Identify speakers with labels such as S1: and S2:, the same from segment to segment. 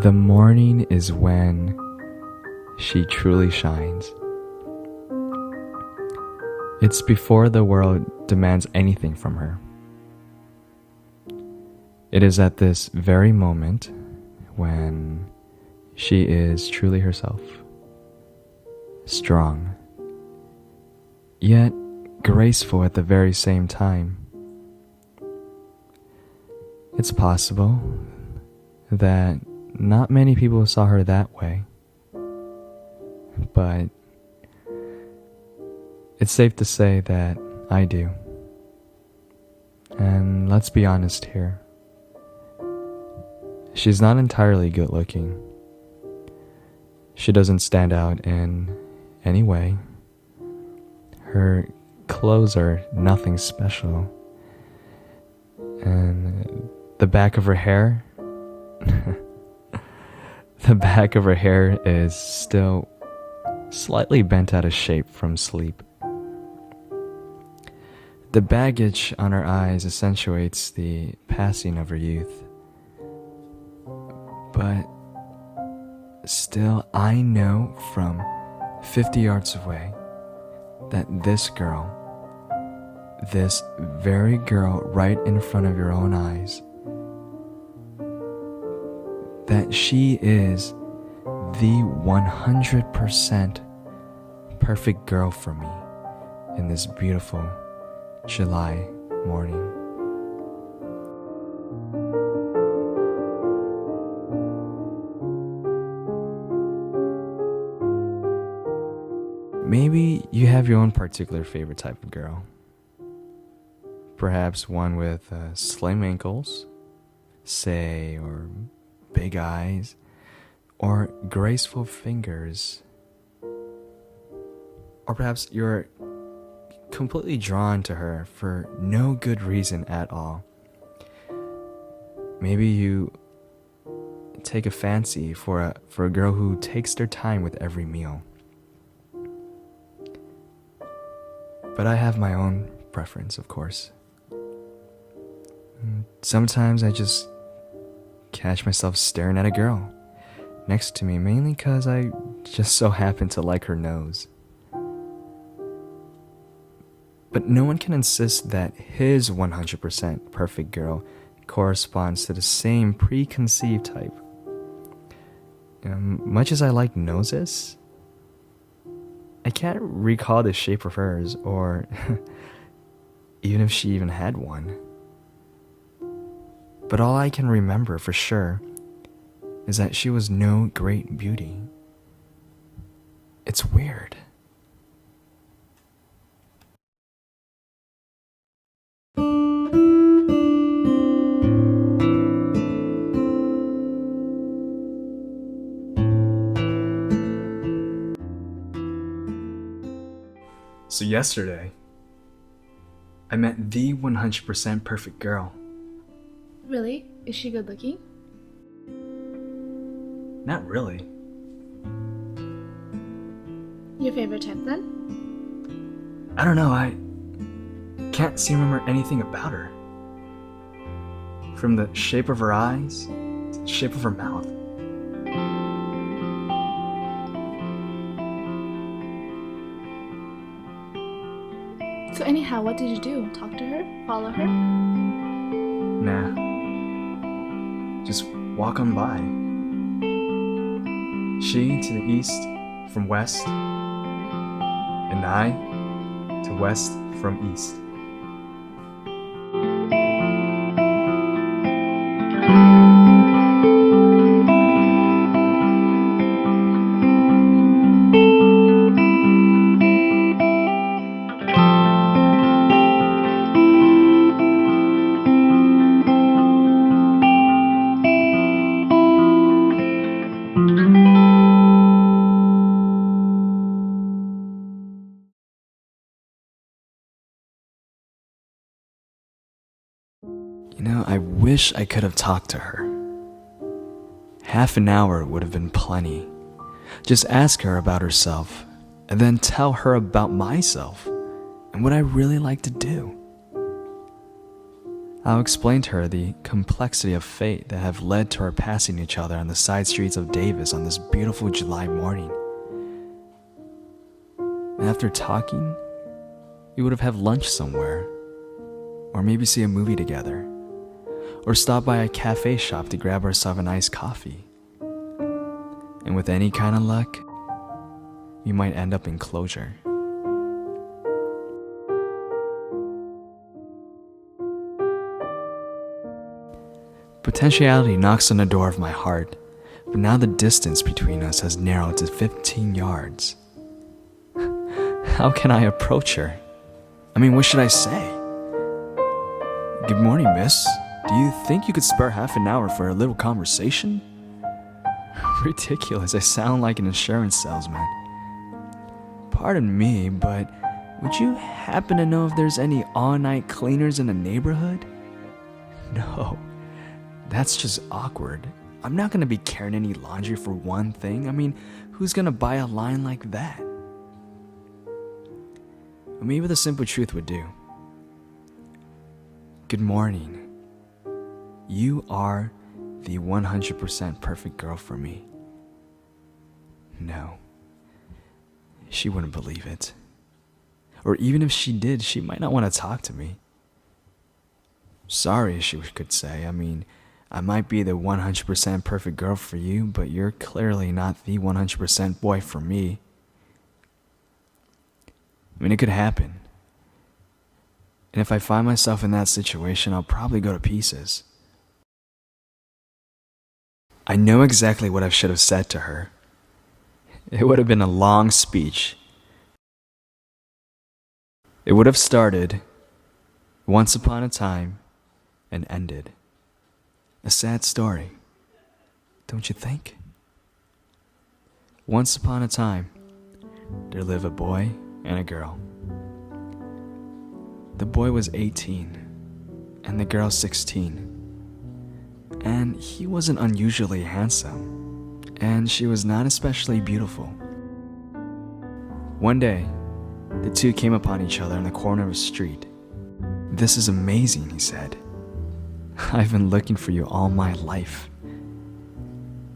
S1: The morning is when she truly shines. It's before the world demands anything from her. It is at this very moment when she is truly herself, strong, yet graceful at the very same time. It's possible that not many people saw her that way, but it's safe to say that I do. And let's be honest here. She's not entirely good looking. She doesn't stand out in any way. Her clothes are nothing special. And the back of her hair, the back of her hair is still slightly bent out of shape from sleep. The baggage on her eyes accentuates the passing of her youth. But still, I know from 50 yards away that this girl, this very girl right in front of your own eyes, that she is the 100% perfect girl for me in this beautiful July morning. Maybe you have your own particular favorite type of girl. Perhaps one with slim ankles, say, or big eyes, or graceful fingers. Or perhaps you're completely drawn to her for no good reason at all. Maybe you take a fancy for a girl who takes their time with every meal. But I have my own preference, of course. Sometimes I just catch myself staring at a girl next to me, mainly because I just so happen to like her nose. But no one can insist that his 100% perfect girl corresponds to the same preconceived type. Much as I like noses, I can't recall the shape of hers, or even if she even had one. But all I can remember for sure is that she was no great beauty. It's weird. So yesterday, I met the 100% perfect girl.
S2: Really? Is she good looking?
S1: Not really.
S2: Your favorite type then?
S1: I don't know, I can't seem to remember anything about her. From the shape of her eyes to the shape of her mouth.
S2: So anyhow, what did you do? Talk to her? Follow her?
S1: Nah. Just walk on by. She to the east from west, and I to west from east. I wish I could have talked to her. Half an hour would have been plenty. Just ask her about herself, and then tell her about myself and what I really like to do. I'll explain to her the complexity of fate that have led to our passing each other on the side streets of Davis on this beautiful July morning. And after talking, we would have lunch somewhere, or maybe see a movie together, or stop by a cafe shop to grab ourselves an iced coffee. And with any kind of luck, we might end up in closure. Potentiality knocks on the door of my heart, but now the distance between us has narrowed to 15 yards. How can I approach her? I mean, what should I say? Good morning, miss. Do you think you could spare half an hour for a little conversation? Ridiculous, I sound like an insurance salesman. Pardon me, but would you happen to know if there's any all-night cleaners in the neighborhood? No. That's just awkward. I'm not gonna be carrying any laundry for one thing. I mean, who's gonna buy a line like that? Maybe the simple truth would do. Good morning. You are the 100% perfect girl for me. No. She wouldn't believe it. Or even if she did, she might not want to talk to me. Sorry, she could say. I mean, I might be the 100% perfect girl for you, but you're clearly not the 100% boy for me. I mean, it could happen. And if I find myself in that situation, I'll probably go to pieces. I know exactly what I should have said to her. It would have been a long speech. It would have started, once upon a time, and ended. A sad story, don't you think? Once upon a time, there lived a boy and a girl. The boy was 18, and the girl 16. And he wasn't unusually handsome, and she was not especially beautiful. One day, the two came upon each other in the corner of a street. "This is amazing," he said. "I've been looking for you all my life.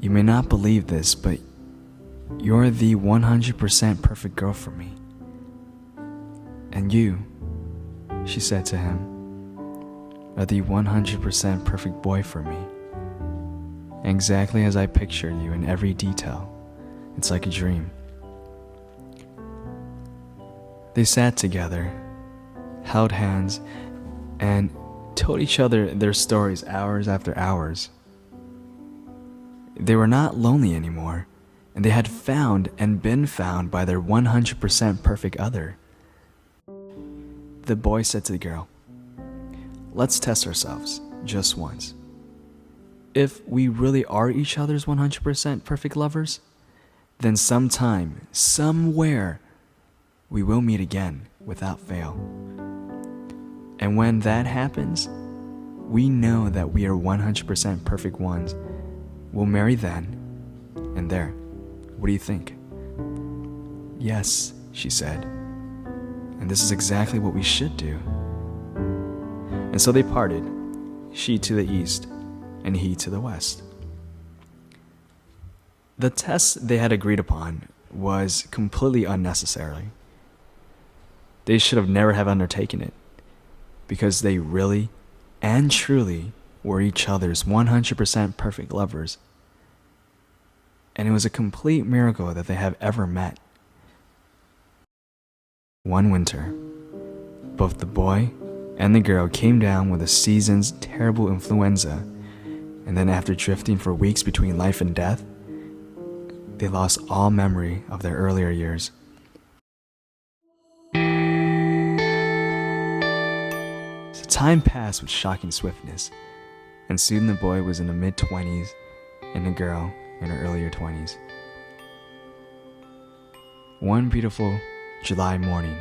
S1: You may not believe this, but you're the 100% perfect girl for me. And you," she said to him, "are the 100% perfect boy for me. Exactly as I pictured you in every detail. It's like a dream." They sat together, held hands, and told each other their stories hours after hours. They were not lonely anymore, and they had found and been found by their 100% perfect other. The boy said to the girl, "Let's test ourselves, just once. If we really are each other's 100% perfect lovers, then sometime, somewhere, we will meet again without fail. And when that happens, we know that we are 100% perfect ones. We'll marry then and there. What do you think?" "Yes," she said. "And this is exactly what we should do." And so they parted, she to the east and he to the west. The test they had agreed upon was completely unnecessary. They should have never have undertaken it, because they really and truly were each other's 100% perfect lovers. And it was a complete miracle that they have ever met. One winter, both the boy and the girl came down with a season's terrible influenza, and then after drifting for weeks between life and death, they lost all memory of their earlier years. So time passed with shocking swiftness, and soon the boy was in the mid-20s and the girl in her earlier 20s. One beautiful July morning,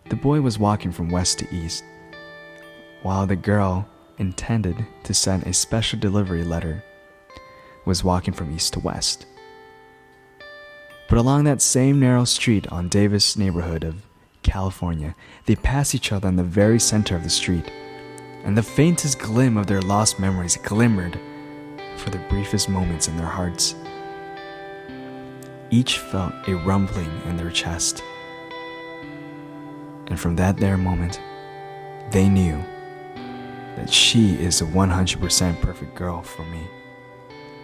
S1: the boy was walking from west to east, while the girl, intended to send a special delivery letter, was walking from east to west. But along that same narrow street on Davis neighborhood of California, they passed each other in the very center of the street, and the faintest glim of their lost memories glimmered for the briefest moments in their hearts. Each felt a rumbling in their chest, and from that there moment, they knew that she is the 100% perfect girl for me,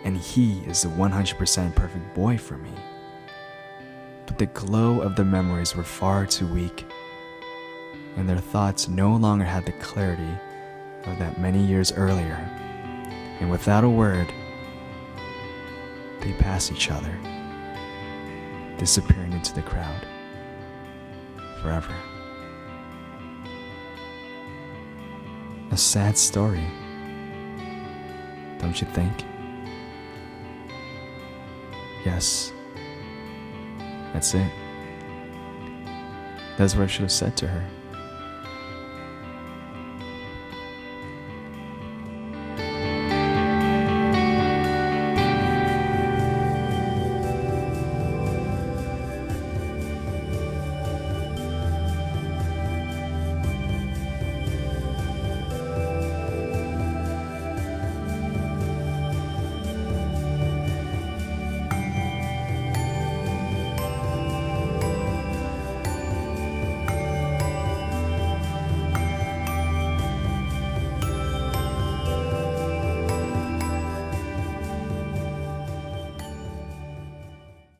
S1: and he is the 100% perfect boy for me. But the glow of the memories were far too weak, and their thoughts no longer had the clarity of that many years earlier, and without a word, they passed each other, disappearing into the crowd forever. A sad story, don't you think? Yes, that's it. That's what I should have said to her.